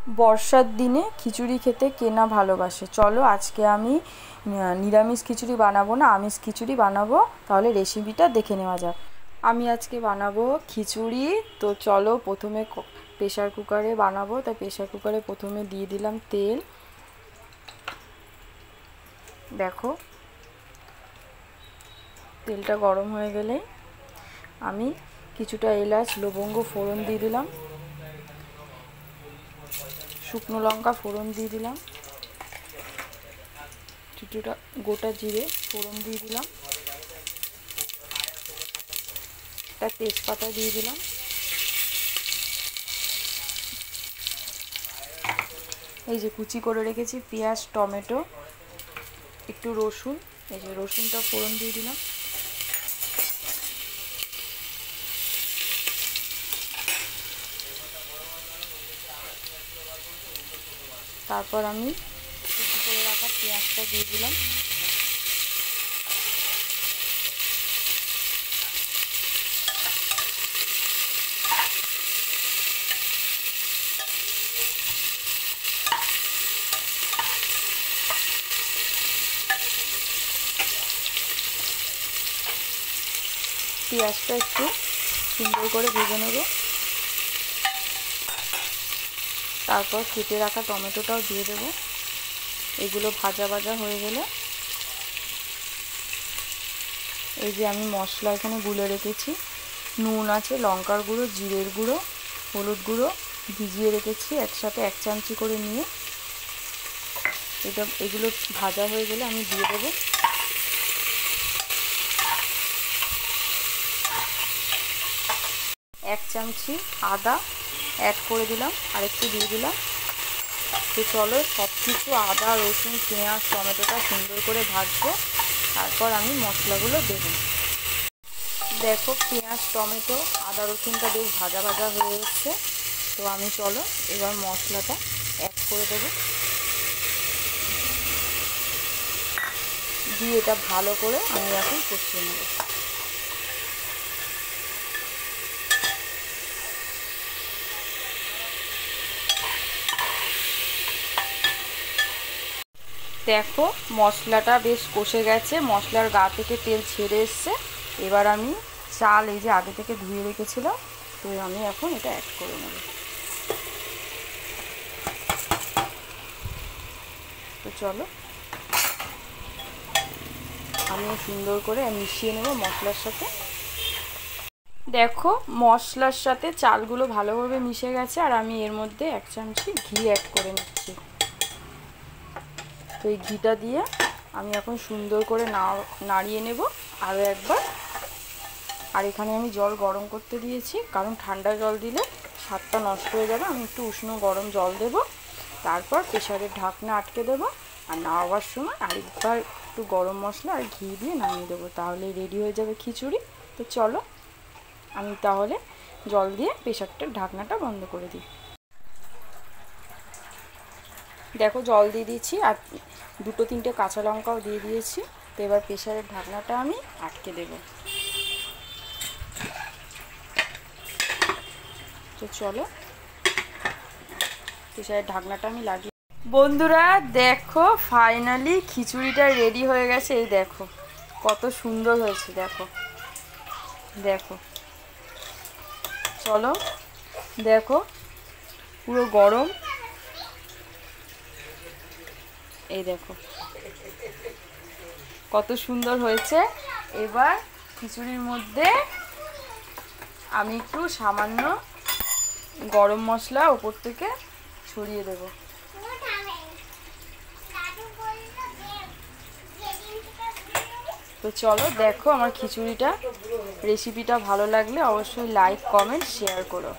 বর্ষার দিনে খিচুড়ি খেতে কে না ভালোবাসে। চলো আজকে আমি নিরামিষ খিচুড়ি বানাবো না, আমিষ খিচুড়ি বানাবো। তাহলে রেসিপিটা দেখে নেওয়া যাক। আমি আজকে বানাবো খিচুড়ি। তো চলো প্রথমে প্রেশার কুকারে বানাবো, তাই প্রেশার কুকারে প্রথমে দিয়ে দিলাম তেল। দেখো তেলটা গরম হয়ে গেলে আমি কিছুটা এলাচ লবঙ্গ ফোড়ন দিয়ে দিলাম, শুকনো লঙ্কা ফোড়ন দিয়ে দিলাম, কিছুটা গোটা জিরে ফোড়ন দিয়ে দিলাম, একটা তেজপাতা দিয়ে দিলাম, এই যে কুচি করে রেখেছি পেঁয়াজ টমেটো একটু রসুন, এই যে রসুনটা ফোড়ন দিয়ে দিলাম, তারপর আমি কুচি করে রাখা পেঁয়াজটা দিয়ে দিলাম, পেঁয়াজটা একটু সুন্দর করে ভেজে নেব। তারপর কেটে রাখা টমেটোটাও দিয়ে দেব। এগুলো ভাজা ভাজা হয়ে গেলে এই যে আমি মশলা এখানে গুলে রেখেছি, নুন আছে, লঙ্কার গুঁড়ো, জিরের গুঁড়ো, হলুদ গুঁড়ো ভিজিয়ে রেখেছি একসাথে 1 চামচি করে নিয়ে। এগুলো ভাজা হয়ে গেলে আমি দিয়ে দেবো। এক চামচি আদা অ্যাড করে দিলাম, আরেকটু দিয়ে দিলাম। তো চলো সব কিছু আদা রসুন পেঁয়াজ টমেটোটা সুন্দর করে ভাজবো, তারপর আমি মশলাগুলো দেবো। দেখো পেঁয়াজ টমেটো আদা রসুনটা বেশ ভাজা ভাজা হয়ে এসছে। তো আমি চলো এবার মশলাটা অ্যাড করে দেবো, দিয়ে এটা ভালো করে আমি এখন কষিয়ে নেব। দেখো মশলাটা বেশ কষে গেছে, মশলার গা থেকে তেল ছেড়ে এসছে। এবার আমি চাল এই যে আগে থেকে ধুয়ে রেখেছিলাম, তো আমি এখন এটা অ্যাড করে নেব। তো চলো আমি সুন্দর করে মিশিয়ে নেব মশলার সাথে। দেখো মশলার সাথে চালগুলো ভালোভাবে মিশে গেছে, আর আমি এর মধ্যে 1 চামচি ঘি অ্যাড করে নিচ্ছি। তো এই ঘিটা দিয়ে আমি এখন সুন্দর করে নাড়িয়ে নেব আরও একবার। আর এখানে আমি জল গরম করতে দিয়েছি, কারণ ঠান্ডা জল দিলে স্বাদটা নষ্ট হয়ে যাবে। আমি একটু উষ্ণ গরম জল দেব, তারপর প্রেসারের ঢাকনা আটকে দেবো। আর নামাবার সময় আরেকবার একটু গরম মশলা আর ঘি দিয়ে নামিয়ে দেবো, তাহলে রেডি হয়ে যাবে খিচুড়ি। তো চলো আমি তাহলে জল দিয়ে প্রেসারটার ঢাকনাটা বন্ধ করে দিই। দেখো জল দিয়ে দিয়েছি আর 2-3টে কাঁচা লঙ্কাও দিয়ে দিয়েছি। তো এবার প্রেসারের ঢাকনাটা আমি আটকে দেব। তো চলো প্রেসারের ঢাকনাটা আমি লাগিয়ে। বন্ধুরা দেখো ফাইনালি খিচুড়িটা রেডি হয়ে গেছে। এই দেখো কত সুন্দর হয়েছে, দেখো দেখো চলো দেখো পুরো গরম, এই দেখো কত সুন্দর হয়েছে। এবার খিচুড়ির মধ্যে আমি একটু সামান্য গরম মশলা ওপর থেকে ছড়িয়ে দেব। তো চলো দেখো আমার খিচুড়িটা রেসিপিটা ভালো লাগলে অবশ্যই লাইক কমেন্ট শেয়ার করো।